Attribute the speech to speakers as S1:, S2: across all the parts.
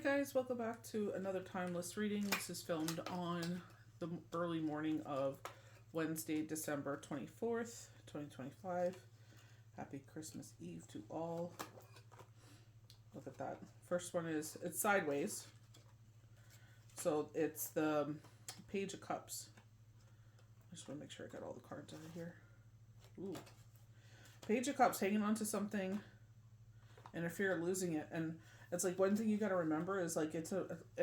S1: Guys, welcome back to another timeless reading. This is filmed on the early morning of Wednesday, December 24th, 2025. Happy Christmas Eve to all. Look at that. First one is, it's sideways. So it's the Page of Cups. I just want to make sure I got all the cards out of here. Ooh. Page of Cups, hanging on to something and a fear of losing it. And it's like one thing you got to remember is like and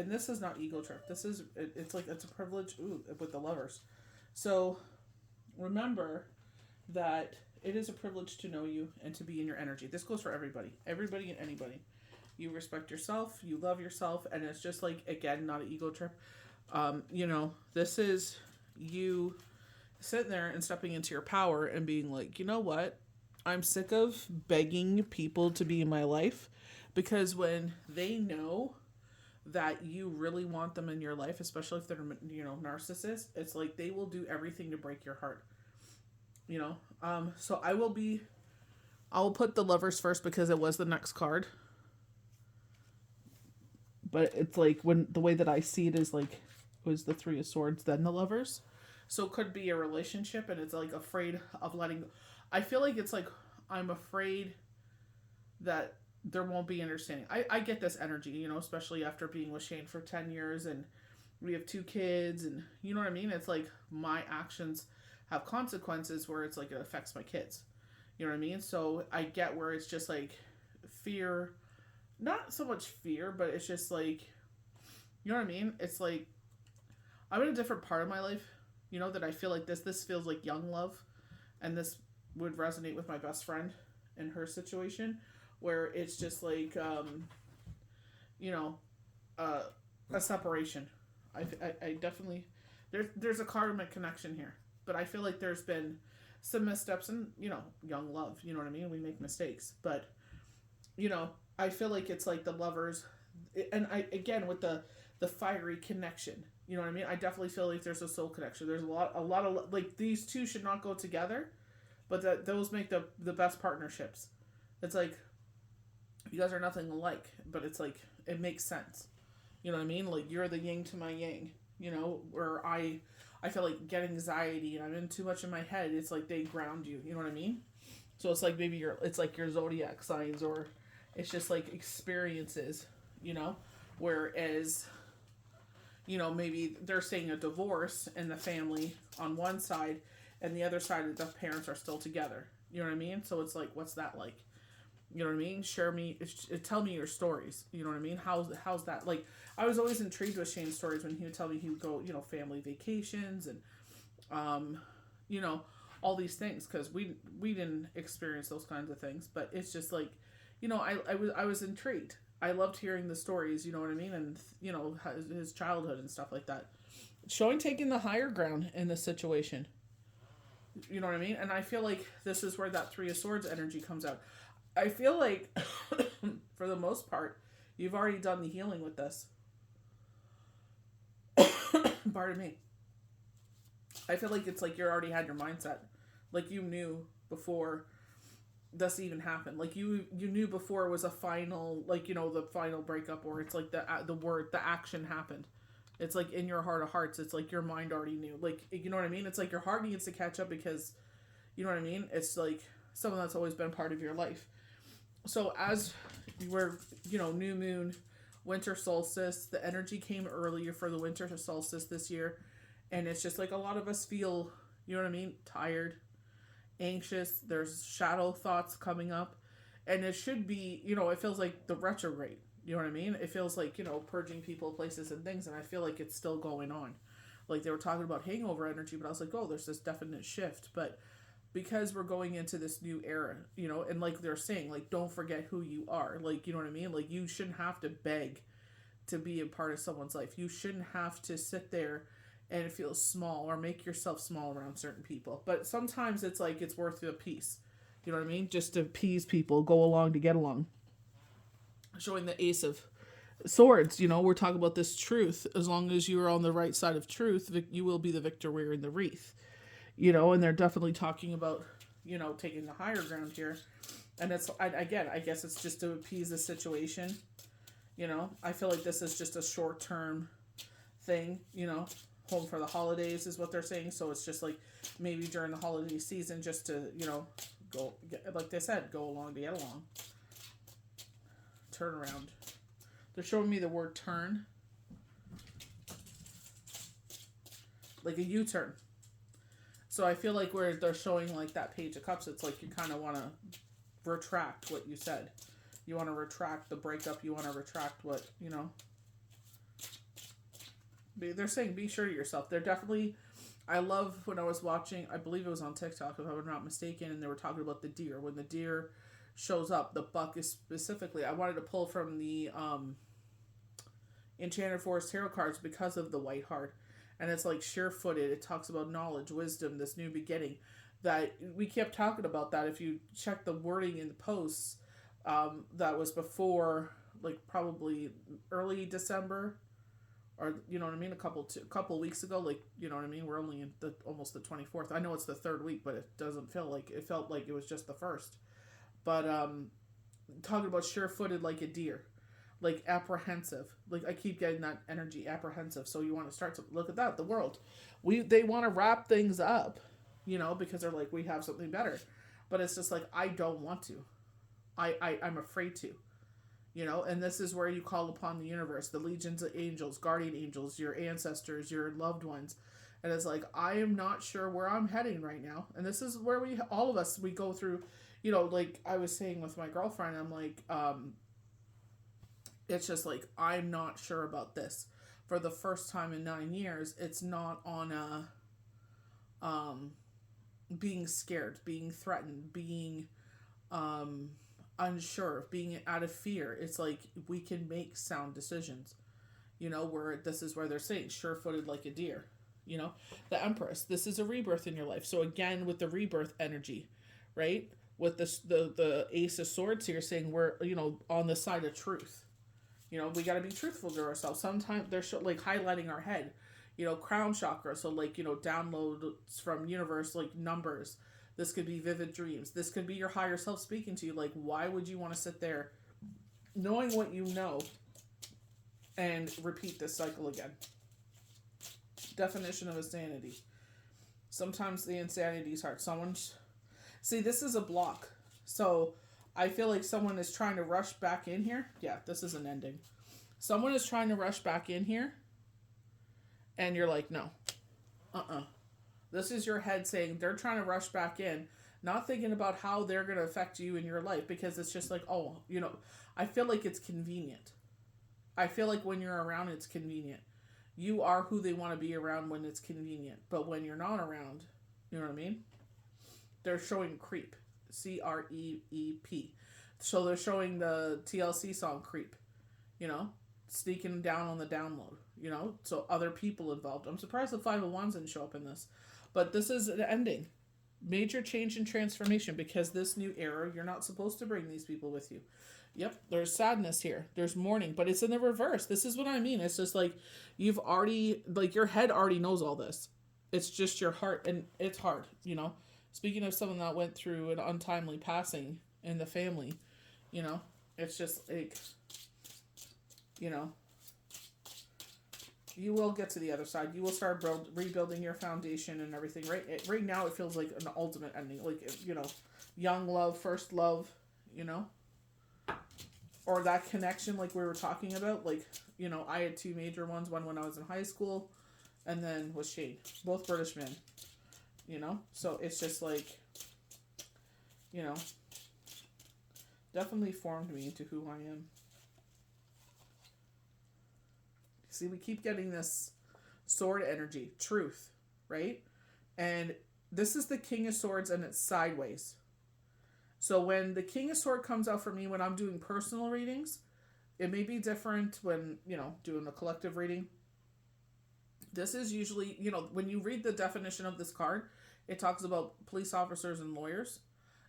S1: this is not ego trip. This is it's like it's a privilege. Ooh, with the Lovers. So remember that it is a privilege to know you and to be in your energy. This goes for everybody, everybody and anybody. You respect yourself, you love yourself, and it's just like, again, not an ego trip. This is you sitting there and stepping into your power and being like, you know what? I'm sick of begging people to be in my life. Because when they know that you really want them in your life, especially if they're, narcissists, it's like they will do everything to break your heart. So I will put the Lovers first because it was the next card. But it's like when the way that I see it is like it was the Three of Swords, then the Lovers. So it could be a relationship and it's like afraid of letting go. I feel like it's like I'm afraid that there won't be understanding. I get this energy, especially after being with Shane for 10 years and we have 2 kids and you know what I mean? It's like my actions have consequences where it's like it affects my kids. You know what I mean? So I get where it's just like fear, not so much fear, but it's just like, you know what I mean? It's like I'm in a different part of my life, that I feel like this feels like young love, and this would resonate with my best friend in her situation where it's just like, a separation. I definitely, there's a karmic connection here, but I feel like there's been some missteps and, young love, you know what I mean? We make mistakes, but, I feel like it's like the Lovers, and again, with the fiery connection, you know what I mean? I definitely feel like there's a soul connection. There's a lot of, like, these two should not go together, but those make the best partnerships. It's like, you guys are nothing alike, but it's like it makes sense. You know what I mean? Like you're the yin to my yang. Where I feel like get anxiety and I'm in too much in my head. It's like they ground you. You know what I mean? So it's like maybe it's like your zodiac signs, or it's just like experiences. Whereas maybe they're saying a divorce in the family on one side, and the other side the parents are still together. You know what I mean? So it's like, what's that like? You know what I mean? Tell me your stories. You know what I mean? How's that? Like, I was always intrigued with Shane's stories when he would tell me he would go, family vacations and, all these things, because we didn't experience those kinds of things. But it's just like, I was intrigued. I loved hearing the stories. You know what I mean? And his childhood and stuff like that. Showing taking the higher ground in this situation. You know what I mean? And I feel like this is where that Three of Swords energy comes out. I feel like, for the most part, you've already done the healing with this. Pardon me. I feel like it's like you already had your mindset. Like you knew before this even happened. Like you knew before it was a final, like, the final breakup, or it's like the action happened. It's like in your heart of hearts, it's like your mind already knew. Like, you know what I mean? It's like your heart needs to catch up because, you know what I mean? It's like someone that's always been part of your life. So as we're, new moon, winter solstice, the energy came earlier for the winter solstice this year. And it's just like a lot of us feel, you know what I mean, tired, anxious. There's shadow thoughts coming up. And it should be, it feels like the retrograde. You know what I mean? It feels like, purging people, places, and things. And I feel like it's still going on. Like they were talking about hangover energy, but I was like, oh, there's this definite shift. But because we're going into this new era, and like they're saying, like, don't forget who you are. Like, you know what I mean? Like, you shouldn't have to beg to be a part of someone's life. You shouldn't have to sit there and feel small or make yourself small around certain people. But sometimes it's like it's worth the peace. You know what I mean? Just to appease people, go along to get along. Showing the Ace of Swords, we're talking about this truth. As long as you're on the right side of truth, you will be the victor wearing the wreath. And they're definitely talking about, taking the higher ground here. And it's, again, I guess it's just to appease the situation You know, I feel like this is just a short term thing, you know. Home for the holidays is what they're saying. So it's just like maybe during the holiday season just to, you know, go, like they said, go along to get along. Turn around. They're showing me the word turn. Like a U-turn. So I feel like where they're showing like that Page of Cups, it's like you kind of want to retract what you said. You want to retract the breakup. You want to retract what, you know. They're saying be sure to yourself. They're definitely, I love when I was watching, I believe it was on TikTok if I'm not mistaken, and they were talking about the deer. When the deer shows up, the buck is specifically, I wanted to pull from the Enchanted Forest Tarot cards because of the White Heart. And it's like sure-footed. It talks about knowledge, wisdom, this new beginning. That we kept talking about that. If you check the wording in the posts, that was before, like probably early December, or you know what I mean, a couple weeks ago. Like you know what I mean. We're only in almost the 24th. I know it's the third week, but it doesn't feel like it felt like it was just the first. But talking about sure-footed like a deer. Like apprehensive, like I keep getting that energy, apprehensive. So you want to start to look at that. The world, they want to wrap things up, you know, because they're like we have something better, but it's just like I don't want to, I'm afraid to, you know. And this is where you call upon the universe, the legions of angels, guardian angels, your ancestors, your loved ones, and it's like I am not sure where I'm heading right now. And this is where we all of us we go through, you know, like I was saying with my girlfriend, I'm like it's just like I'm not sure about this. For the first time in 9 years, it's not on a being scared, being threatened, being unsure, being out of fear. It's like we can make sound decisions. You know, where this is where they're saying sure-footed like a deer. You know, the Empress. This is a rebirth in your life. So again, with the rebirth energy, right? With this, the Ace of Swords here, saying we're on the side of truth. You know, we got to be truthful to ourselves. Sometimes they're like highlighting our head, crown chakra. So, like, downloads from universe, like numbers. This could be vivid dreams. This could be your higher self speaking to you. Like, why would you want to sit there knowing what you know and repeat this cycle again? Definition of insanity. Sometimes the insanity is hard. See, this is a block. So, I feel like someone is trying to rush back in here. Yeah, this is an ending. Someone is trying to rush back in here. And you're like, no. This is your head saying they're trying to rush back in. Not thinking about how they're going to affect you in your life. Because it's just like, I feel like it's convenient. I feel like when you're around, it's convenient. You are who they want to be around when it's convenient. But when you're not around, you know what I mean? They're showing creep. CREEP. So they're showing the TLC song Creep, sneaking down on the download, so other people involved. I'm surprised the 501s didn't show up in this, but this is an ending. Major change and transformation, because this new era, you're not supposed to bring these people with you. Yep, there's sadness here. There's mourning, but it's in the reverse. This is what I mean. It's just like you've already, like your head already knows all this. It's just your heart, and it's hard, Speaking of someone that went through an untimely passing in the family, it's just like, you will get to the other side. You will start rebuilding your foundation and everything. Right now, it feels like an ultimate ending. Like, young love, first love, or that connection like we were talking about. Like, I had two major ones, one when I was in high school, and then with Shane, both British men. So it's just like, definitely formed me into who I am. See, we keep getting this sword energy, truth, right? And this is the King of Swords, and it's sideways. So when the King of Swords comes out for me when I'm doing personal readings, it may be different when, doing a collective reading. This is usually, when you read the definition of this card, it talks about police officers and lawyers.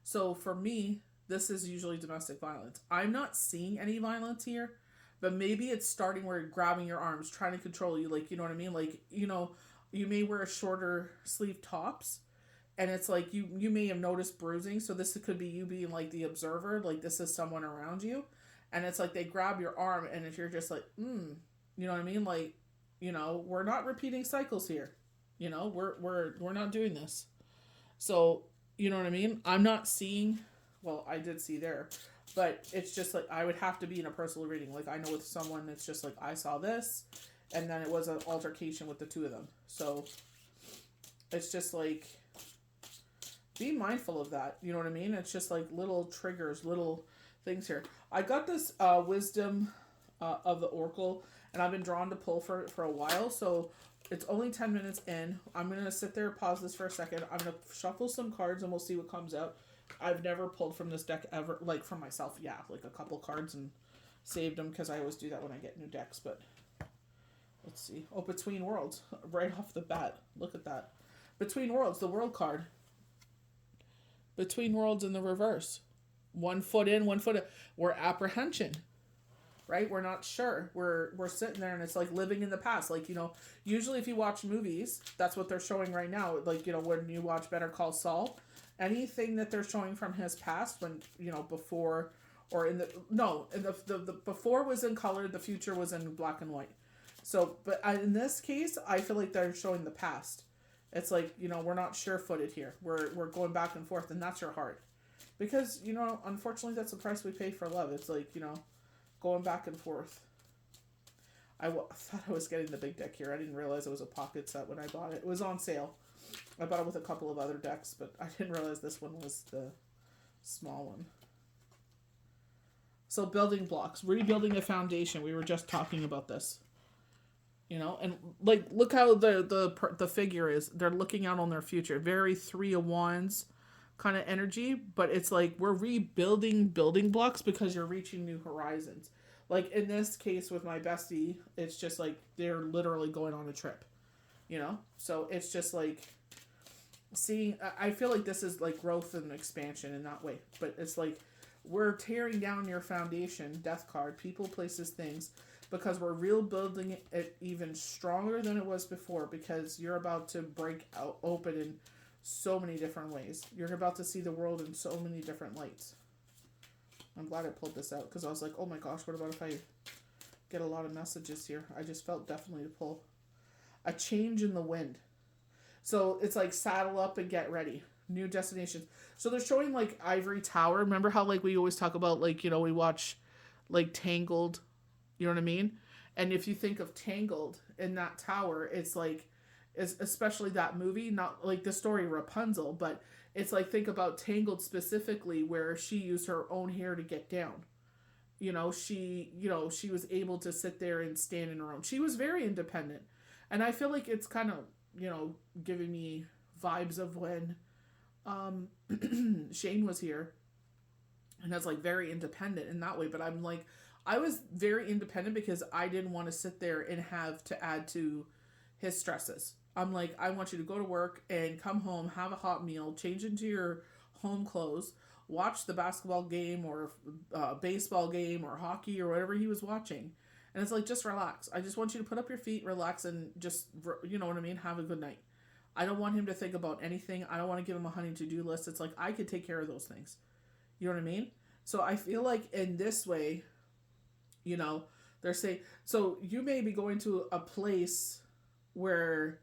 S1: So for me, this is usually domestic violence. I'm not seeing any violence here, but maybe it's starting where you're grabbing your arms, trying to control you. Like, you know what I mean? Like, you may wear shorter sleeve tops, and it's like you may have noticed bruising. So this could be you being like the observer, like this is someone around you. And it's like they grab your arm, and if you're just like, you know what I mean? Like, we're not repeating cycles here. We're not doing this. So, you know what I mean? I'm not seeing, well, I did see there, but it's just like I would have to be in a personal reading. Like, I know with someone, it's just like I saw this, and then it was an altercation with the two of them. So, it's just like, be mindful of that. You know what I mean? It's just like little triggers, little things here. I got this wisdom of the Oracle, and I've been drawn to pull for a while. So it's only 10 minutes in. I'm going to sit there, pause this for a second. I'm going to shuffle some cards, and we'll see what comes out. I've never pulled from this deck ever, like for myself. Yeah, like a couple cards and saved them because I always do that when I get new decks. But let's see. Oh, Between Worlds. Right off the bat. Look at that. Between Worlds, the World card. Between Worlds in the reverse. 1 foot in, 1 foot out. We're apprehension, right? We're not sure. We're sitting there, and it's like living in the past. Like, usually if you watch movies, that's what they're showing right now. Like, when you watch Better Call Saul, anything that they're showing from his past, when, before, or in the before was in color, the future was in black and white. So, but in this case, I feel like they're showing the past. It's like, we're not sure-footed here. We're going back and forth, and that's your heart. Because, unfortunately, that's the price we pay for love. It's like, going back and forth. I thought I was getting the big deck here. I didn't realize it was a pocket set when I bought it. It was on sale. I bought it with a couple of other decks, but I didn't realize this one was the small one. So building blocks. Rebuilding a foundation. We were just talking about this. And like, look how the figure is. They're looking out on their future. Very Three of Wands kind of energy, but it's like we're rebuilding building blocks because you're reaching new horizons. Like in this case with my bestie, it's just like they're literally going on a trip, So it's just like seeing. I feel like this is like growth and expansion in that way, but it's like we're tearing down your foundation, death card, people, places, things, because we're rebuilding it even stronger than it was before, because you're about to break out open in so many different ways. You're about to see the world in so many different lights. I'm glad I pulled this out, because I was like, oh my gosh, what about if I get a lot of messages here? I just felt definitely to pull. A change in the wind. So it's like saddle up and get ready. New destinations. So they're showing like Ivory Tower. Remember how like we always talk about like, we watch like Tangled. You know what I mean? And if you think of Tangled in that tower, it's like, especially that movie, not like the story Rapunzel, but it's like, think about Tangled specifically, where she used her own hair to get down. She was able to sit there and stand in her own. She was very independent. And I feel like it's kind of, giving me vibes of when Shane was here. And that's like very independent in that way. But I'm like, I was very independent because I didn't want to sit there and have to add to his stresses. I'm like, I want you to go to work and come home, have a hot meal, change into your home clothes, watch the basketball game or baseball game or hockey or whatever he was watching. And it's like, just relax. I just want you to put up your feet, relax, and just, you know what I mean? Have a good night. I don't want him to think about anything. I don't want to give him a honey to-do list. It's like, I could take care of those things. You know what I mean? So I feel like in this way, they're saying, so you may be going to a place where,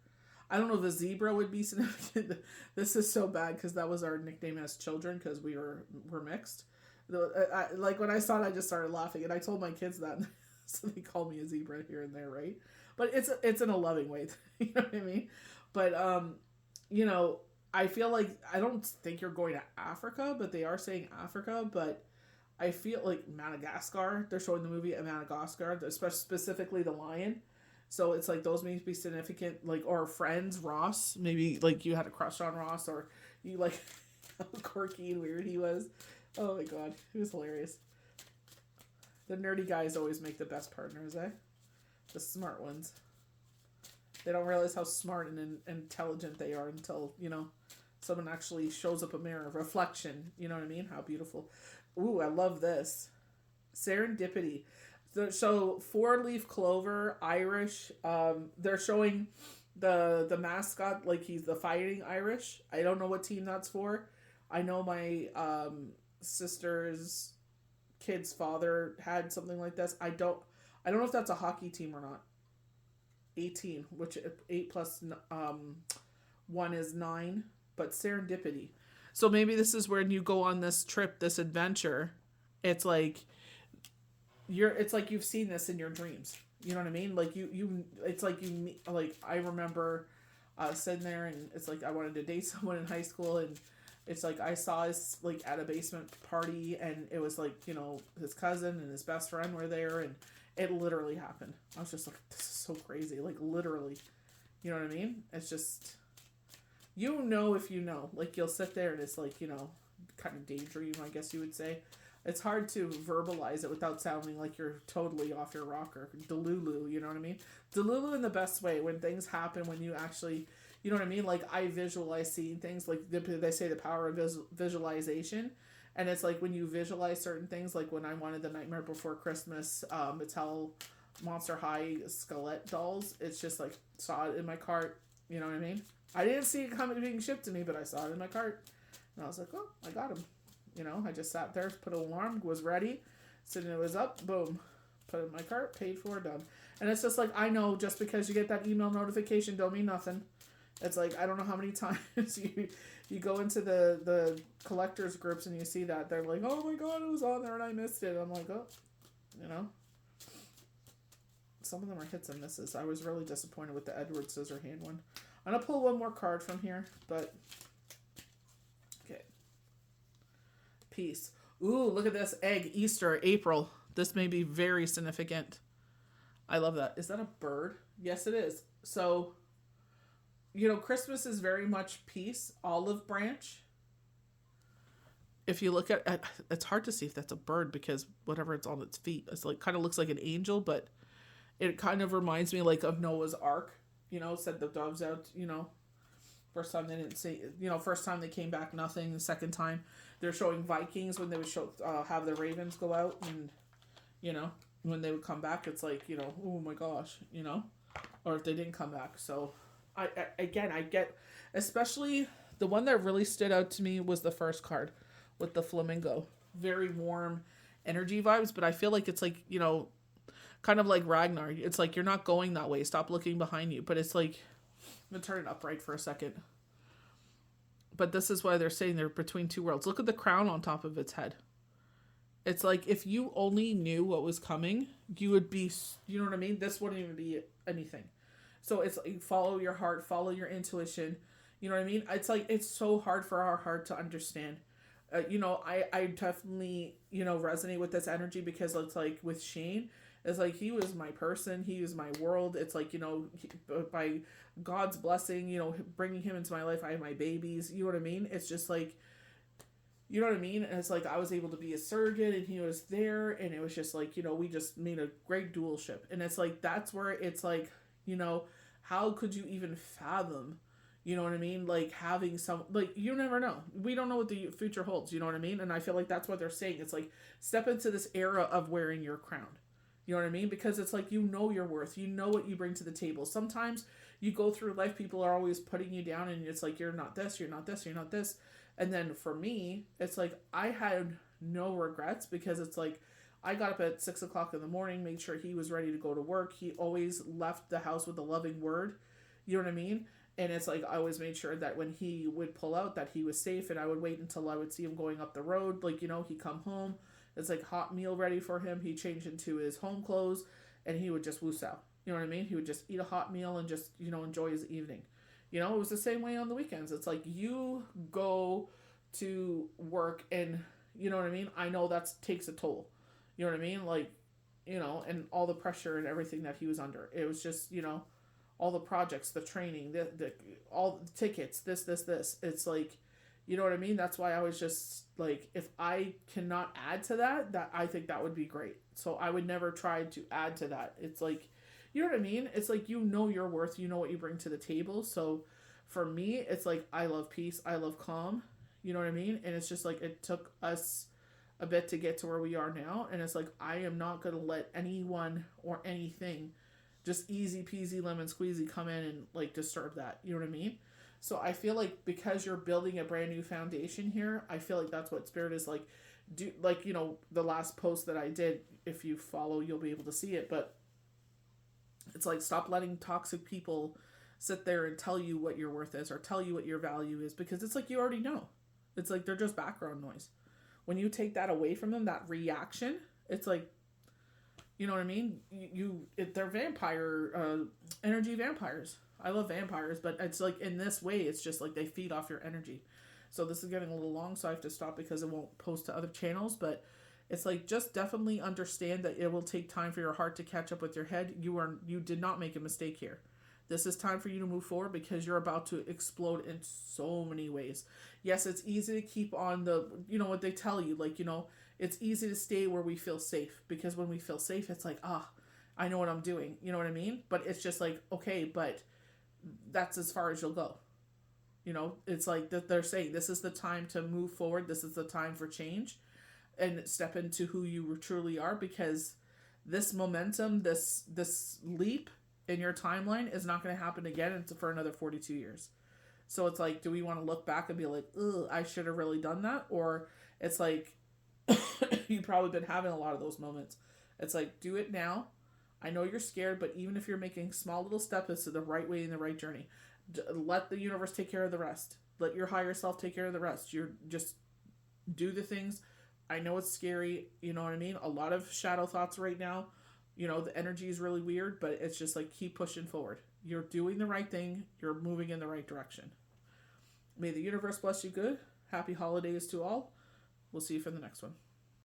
S1: I don't know if a zebra would be significant. This is so bad because that was our nickname as children because we're mixed. Like when I saw it, I just started laughing, and I told my kids that, so they call me a zebra here and there, right? But it's in a loving way, you know what I mean? But I feel like, I don't think you're going to Africa, but they are saying Africa, but I feel like Madagascar. They're showing the movie at Madagascar, specifically the lion. So it's like those may be significant, like, or friends, Ross. Maybe like you had a crush on Ross, or you like how quirky and weird he was. Oh my god, he was hilarious. The nerdy guys always make the best partners, eh? The smart ones. They don't realize how smart and intelligent they are until, someone actually shows up a mirror, reflection. You know what I mean? How beautiful. Ooh, I love this. Serendipity. So 4-leaf clover, Irish. They're showing the mascot, like he's the Fighting Irish. I don't know what team that's for. I know my sister's kid's father had something like this. I don't know if that's a hockey team or not. 18, which 8 plus 1 is 9, but serendipity. So maybe this is when you go on this trip, this adventure. It's like it's like you've seen this in your dreams. You know what I mean? Like you it's like like I remember sitting there, and it's like I wanted to date someone in high school, and it's like I saw us like at a basement party, and it was like, his cousin and his best friend were there, and it literally happened. I was just like, this is so crazy. Like, literally. You know what I mean? It's just, if you know. Like, you'll sit there and it's like, kind of daydream, I guess you would say. It's hard to verbalize it without sounding like you're totally off your rocker. Delulu, you know what I mean? Delulu in the best way, when things happen, when you actually, you know what I mean? Like, I visualize seeing things, like they say the power of visualization. And it's like when you visualize certain things, like when I wanted the Nightmare Before Christmas Mattel Monster High Skelet dolls, it's just like, saw it in my cart, you know what I mean? I didn't see it coming being shipped to me, but I saw it in my cart. And I was like, oh, I got him. I just sat there, put an alarm, was ready. Soon it was up, boom. Put it in my cart, paid for, done. And it's just like, I know just because you get that email notification don't mean nothing. It's like, I don't know how many times you go into the collectors groups and you see that. They're like, oh my god, it was on there and I missed it. I'm like, oh, Some of them are hits and misses. I was really disappointed with the Edward Scissorhand one. I'm going to pull one more card from here, but... Okay. Peace. Ooh, look at this. Egg, Easter, April. This may be very significant. I love that. Is that a bird? Yes, it is. So... Christmas is very much peace, olive branch. If you look at it's hard to see if that's a bird because whatever it's on its feet, it's like kind of looks like an angel, but it kind of reminds me like of Noah's Ark. Sent the doves out. First time they didn't say. First time they came back, nothing. The second time they're showing Vikings when they would have the ravens go out, and when they would come back, it's like oh my gosh, or if they didn't come back. So. I get, especially the one that really stood out to me was the first card with the flamingo. Very warm energy vibes, but I feel like it's like, kind of like Ragnar. It's like, you're not going that way. Stop looking behind you. But it's like, I'm going to turn it upright for a second. But this is why they're saying they're between two worlds. Look at the crown on top of its head. It's like, if you only knew what was coming, you would be, you know what I mean? This wouldn't even be anything. So it's like, follow your heart, follow your intuition. You know what I mean? It's like, it's so hard for our heart to understand. I definitely, resonate with this energy because it's like with Shane, it's like he was my person. He was my world. It's like, by God's blessing, bringing him into my life, I have my babies. You know what I mean? It's just like, you know what I mean? And it's like I was able to be a surrogate and he was there. And it was just like, we just made a great dualship. And it's like, that's where it's like, how could you even fathom, you know what I mean? Like having you never know. We don't know what the future holds, you know what I mean? And I feel like that's what they're saying. It's like, step into this era of wearing your crown. You know what I mean? Because it's like, your worth, what you bring to the table. Sometimes you go through life, people are always putting you down and it's like, you're not this, you're not this, you're not this. And then for me, it's like, I had no regrets because it's like, I got up at 6 o'clock in the morning, made sure he was ready to go to work. He always left the house with a loving word. You know what I mean? And it's like, I always made sure that when he would pull out that he was safe, and I would wait until I would see him going up the road. Like, he'd come home. It's like hot meal ready for him. He changed into his home clothes and he would just woos out. You know what I mean? He would just eat a hot meal and just, enjoy his evening. It was the same way on the weekends. It's like, you go to work and, you know what I mean? I know that takes a toll. You know what I mean? Like, and all the pressure and everything that he was under. It was just, all the projects, the training, all the tickets, this. It's like, you know what I mean? That's why I was just like, if I cannot add to that I think that would be great. So I would never try to add to that. It's like, you know what I mean? It's like, your worth, what you bring to the table. So for me, it's like, I love peace. I love calm. You know what I mean? And it's just like, it took us a bit to get to where we are now, and it's like, I am not going to let anyone or anything just easy peasy lemon squeezy come in and like disturb that. You know what I mean? So I feel like because you're building a brand new foundation here, I feel like that's what Spirit is like do, like, the last post that I did, if you follow, you'll be able to see it, but it's like, stop letting toxic people sit there and tell you what your worth is or tell you what your value is, because it's like you already know. It's like they're just background noise. When you take that away from them, that reaction, it's like, you know what I mean? They're vampire, energy vampires. I love vampires, but it's like, in this way, it's just like they feed off your energy. So this is getting a little long, so I have to stop because it won't post to other channels. But it's like, just definitely understand that it will take time for your heart to catch up with your head. You did not make a mistake here. This is time for you to move forward because you're about to explode in so many ways. Yes, it's easy to keep on what they tell you, like, it's easy to stay where we feel safe, because when we feel safe, it's like, I know what I'm doing. You know what I mean? But it's just like, okay, but that's as far as you'll go. It's like that they're saying this is the time to move forward. This is the time for change and step into who you truly are, because this momentum, this leap in your timeline is not going to happen again for another 42 years. So it's like, do we want to look back and be like, ugh, I should have really done that? Or it's like, you've probably been having a lot of those moments. It's like, do it now. I know you're scared, but even if you're making small little steps to the right way in the right journey, let the universe take care of the rest. Let your higher self take care of the rest. You're just do the things. I know it's scary. You know what I mean? A lot of shadow thoughts right now. The energy is really weird, but it's just like, keep pushing forward. You're doing the right thing. You're moving in the right direction. May the universe bless you good. Happy holidays to all. We'll see you for the next one.